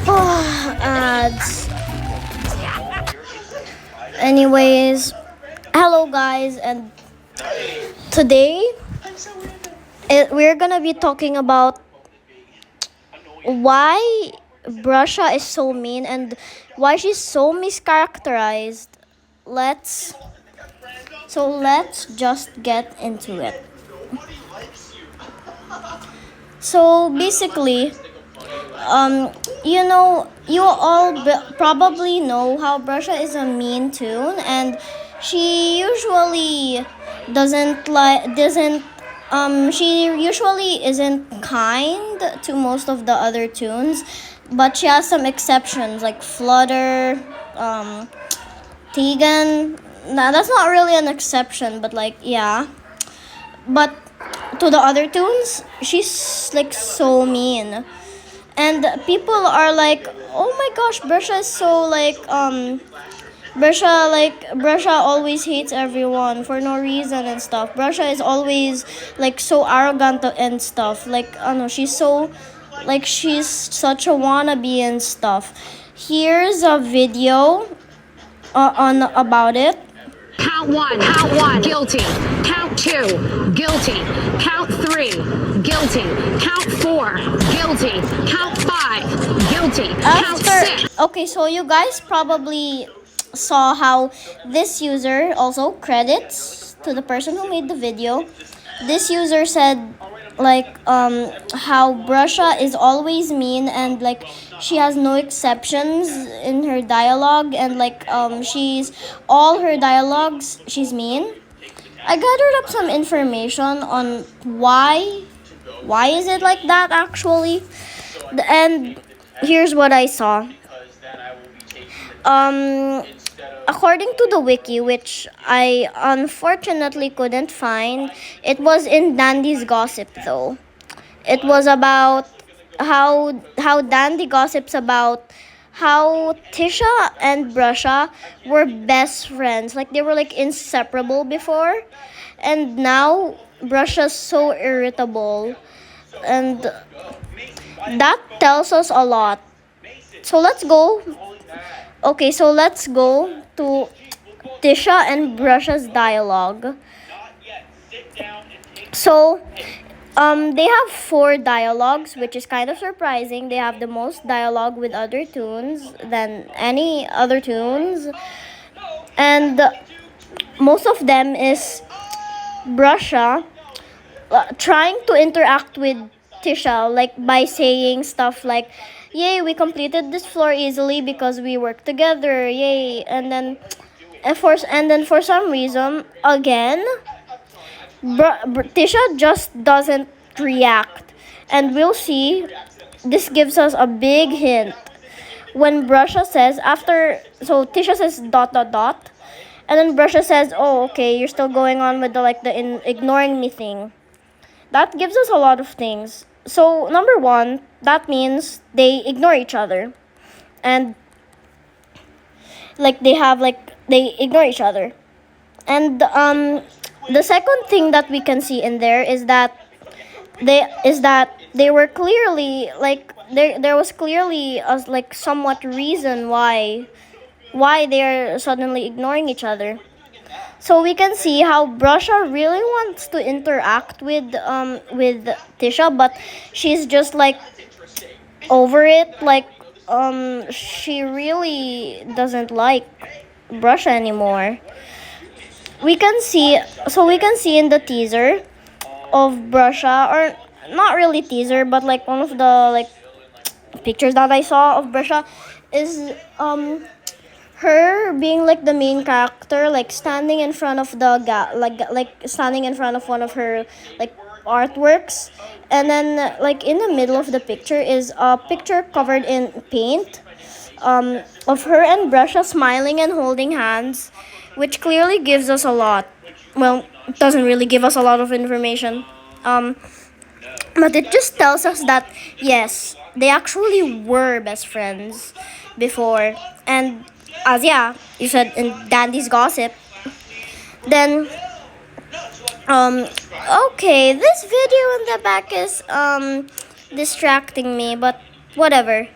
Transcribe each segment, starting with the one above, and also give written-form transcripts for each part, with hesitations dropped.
Ads. Anyways, hello guys, and today we're gonna be talking about why Brusha is so mean and why she's so mischaracterized. Let's let's just get into it. So basically, you all probably know how Brusha is a mean tune, and she usually she usually isn't kind to most of the other tunes, but she has some exceptions like Flutter, Tegan. Nah, that's not really an exception, but like yeah. But to the other tunes, she's like so mean. And people are like, oh my gosh, Brusha is so Brusha always hates everyone for no reason and stuff. Brusha is always like so arrogant and stuff. Like I don't know, she's such a wannabe and stuff. Here's a video on about it. Count one, guilty. Count two, guilty. Count three, guilty. Count four, guilty. Count five, guilty. Count six. Okay, so you guys probably saw how this user also credits to the person who made the video. This user said how Brusha is always mean and like she has no exceptions in her dialogue and she's all her dialogues she's mean. I gathered up some information on why is it like that actually, and here's what I saw. According to the wiki, which I unfortunately couldn't find, it was in Dandy's gossip though. It was about how Dandy gossips about how Tisha and Brusha were best friends. Like they were like inseparable before, and now Brusha's so irritable, and that tells us a lot. So let's go. Okay, so let's go to Tisha and Brusha's dialogue. So, they have 4 dialogues, which is kind of surprising. They have the most dialogue with other tunes than any other tunes, and most of them is Brusha trying to interact with Tisha, like by saying stuff like, "Yay, we completed this floor easily because we worked together. Yay!" And then for some reason, again, Tisha just doesn't react, and we'll see. This gives us a big hint when Brusha says Tisha says dot dot dot, and then Brusha says, "Oh, okay, you're still going on with the ignoring me thing." That gives us a lot of things. So number one, that means they ignore each other, and they ignore each other. And the second thing that we can see in there is that they were clearly there was clearly a somewhat reason why they're suddenly ignoring each other. So we can see how Brusha really wants to interact with Tisha, but she's just over it. She really doesn't like Brusha anymore. We can see in the teaser of Brusha, or not really teaser, but one of the pictures that I saw of Brusha is her being the main character, standing in front of standing in front of one of her artworks, and then in the middle of the picture is a picture covered in paint, of her and Brusha smiling and holding hands, which clearly gives us a lot. Well, it doesn't really give us a lot of information, but it just tells us that yes, they actually were best friends before. And as you said in Dandy's gossip, then okay, this video in the back is distracting me, but whatever.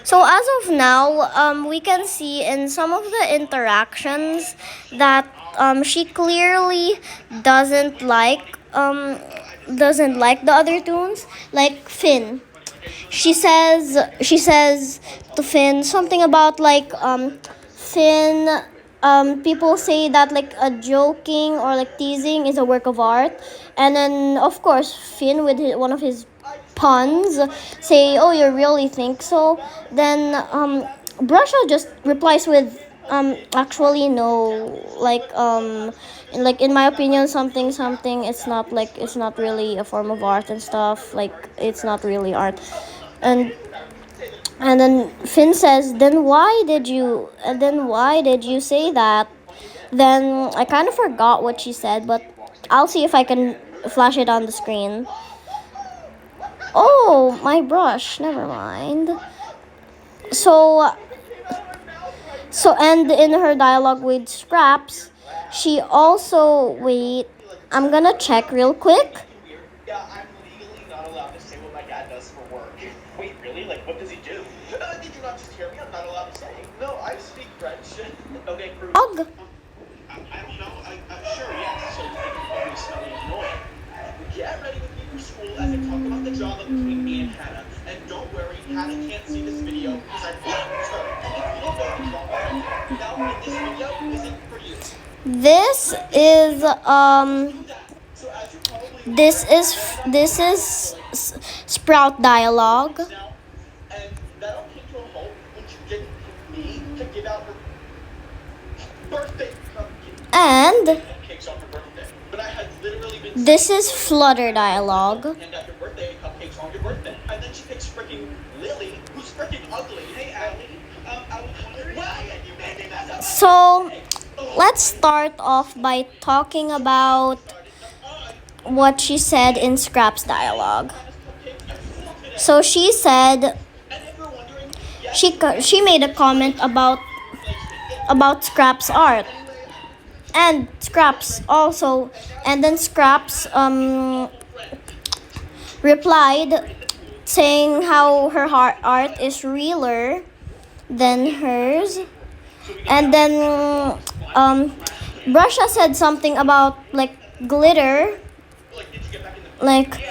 So as of now, we can see in some of the interactions that she clearly doesn't like doesn't like the other tunes, like Finn. She says to Finn something about like Finn, people say that like a joking or like teasing is a work of art, and then of course Finn with one of his puns say, "Oh, you really think so?" Then Brusha just replies with, actually no, like in my opinion, something something. It's not really a form of art and stuff. Like it's not really art, and then Finn says, then why did you say that?" Then I kind of forgot what she said, but I'll see if I can flash it on the screen. Oh, my brush. Never mind. So, and in her dialogue with Scraps, she also wait. I'm gonna check real quick. Yeah, I'm legally not allowed to say what my dad does for work. Wait, really? Like, what does he do? Did you not just hear me? I'm not allowed to say. No, I speak French. Okay, Bruce. Og. I don't know. I'm sure, yes. So you can be smelly and annoying. Get ready with me for school as I talk about the drama between me and Hannah. And don't worry, Hannah can't see this video because I blocked her. If you don't know what's wrong with her, now this video isn't for you. This is So as you probably this is Sprout dialogue, now, and that all came to a halt when she didn't pick me to give out her birthday cupcake. and Cupcakes on her birthday. But I had literally been this is Flutter dialogue. and at your birthday cupcakes on your birthday. And then she picks freaking Lily, who's freaking ugly. Hey, Allie. I was wondering why you made me mess up. So let's start off by talking about what she said in Scrap's dialogue. So she said she made a comment about Scrap's art, and Scraps also, and then Scraps replied saying how her art is realer than hers, and then Brusha said something about like glitter, like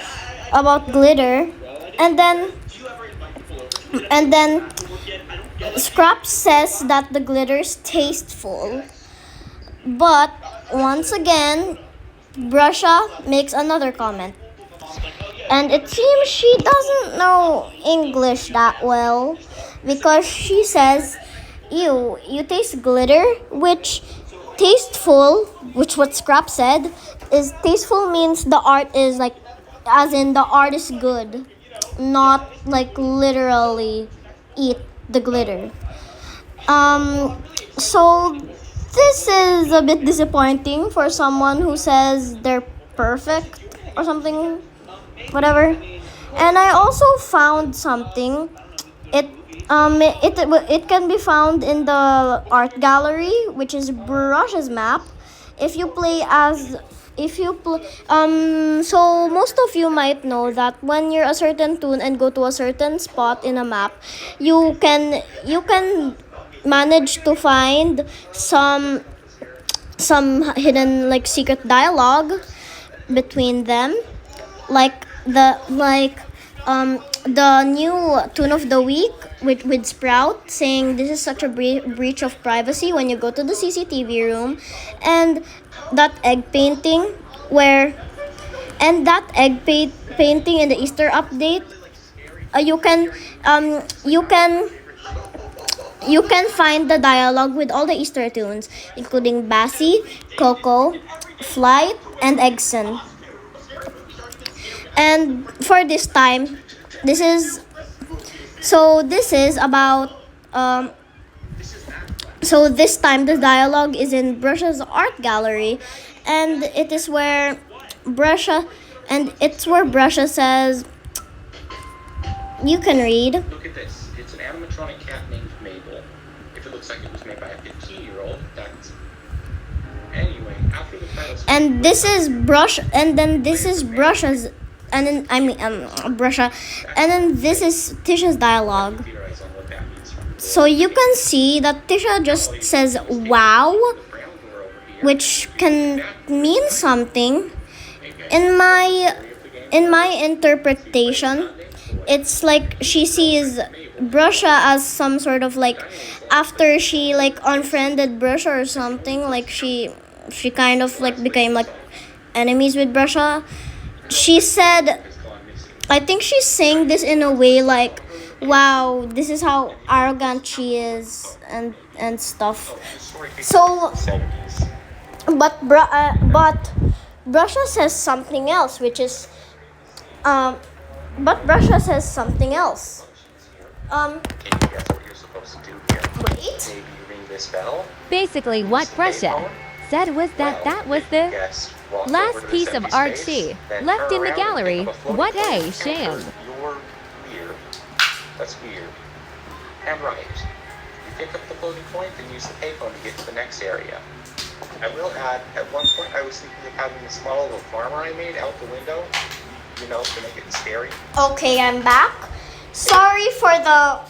about glitter, and then Scraps says that the glitter's tasteful. But once again, Brusha makes another comment. And it seems she doesn't know English that well, because she says, "Ew, you taste glitter," which tasteful, which what Scrap said, is tasteful means the art is like, as in the art is good, not like literally eat the glitter. So this is a bit disappointing for someone who says they're perfect or something, whatever. And I also found something. It can be found in the art gallery, which is Brusha's map. If you play as if you pl- So most of you might know that when you're a certain tune and go to a certain spot in a map, you can manage to find some hidden like secret dialogue between them, like the new tune of the week with Sprout saying this is such a breach of privacy when you go to the CCTV room, and that egg painting where and that painting in the Easter update, you can find the dialogue with all the Easter tunes, including Bassie, Coco, Flight, and Eggson. And for this time, this is about so this time the dialogue is in Brusha's art gallery, and it is where Brusha says, you can read. Look at this. It's an animatronic cat named Mabel. If it looks like it was made by a 15-year-old, that's... Anyway, after the titles... And this is Brusha's and then Brusha, and then this is Tisha's dialogue. Theorize on what that means from the So you can see that Tisha just says wow, brown door over here. which can mean something. In my interpretation, it's like she sees Brusha as some sort of like, after she like unfriended Brusha or something, like she kind of like became like enemies with Brusha. She said, I think she's saying this in a way like, wow, this is how arrogant she is and stuff. So, but Brusha says something else, which is but Brusha says something else. Can you guess what you're supposed to do here? Wait. Maybe ring this bell? Basically, what Brusha said was that was the Yes. Walk over last to piece this of empty art space, she then left turn in the around and gallery. pick up a floating What point a and shame. first, you're weird. That's weird. And right. You pick up the floating point and use the payphone to get to the next area. I will add, at one point I was thinking of having this small little farmer I made out the window, you know, to make it scary. Okay, I'm back. Sorry for the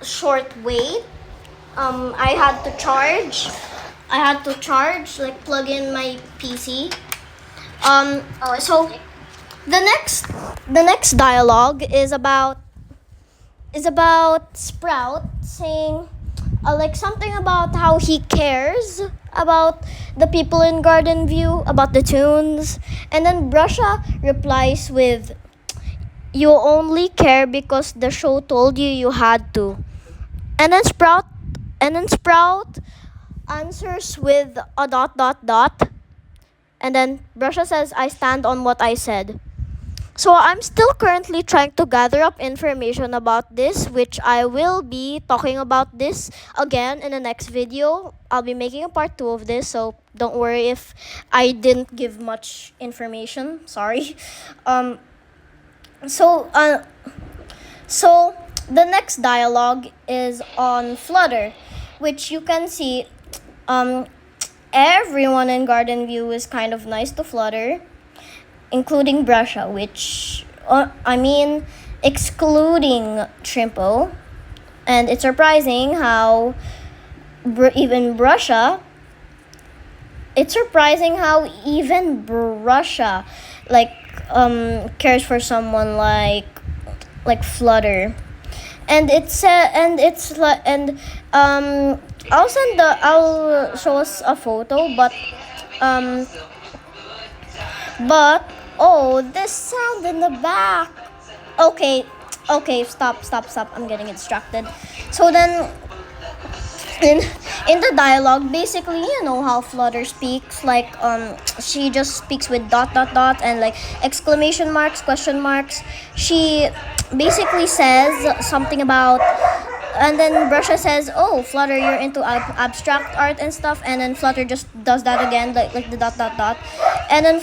short wait. I had to charge. Like plug in my PC. So the next dialogue is about Sprout saying like something about how he cares about the people in Garden View, about the tunes, and then Brusha replies with, "You only care because the show told you you had to." And then Sprout answers with a dot dot dot. And then Brusha says, "I stand on what I said." So I'm still currently trying to gather up information about this, which I will be talking about this again in the next video. I'll be making a part 2 of this, so don't worry if I didn't give much information. Sorry. So the next dialogue is on Flutter, which you can see everyone in Garden View is kind of nice to Flutter, including Brusha, excluding Trimpo. And it's surprising how even Brusha like cares for someone like Flutter. And I'll show us a photo, but oh, this sound in the back. Okay, stop. I'm getting distracted. So then, in the dialogue, basically, you know how Flutter speaks. Like she just speaks with dot dot dot and like exclamation marks, question marks. She basically says something about. And then Brusha says, "Oh, Flutter, you're into abstract art and stuff." And then Flutter just does that again, like the dot dot dot. And then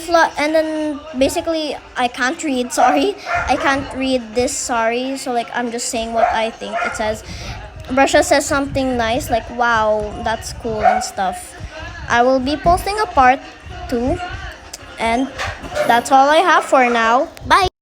basically I can't read. Sorry, I can't read this. Sorry. So like I'm just saying what I think it says. Brusha says something nice, like "Wow, that's cool" and stuff. I will be posting a part 2, and that's all I have for now. Bye.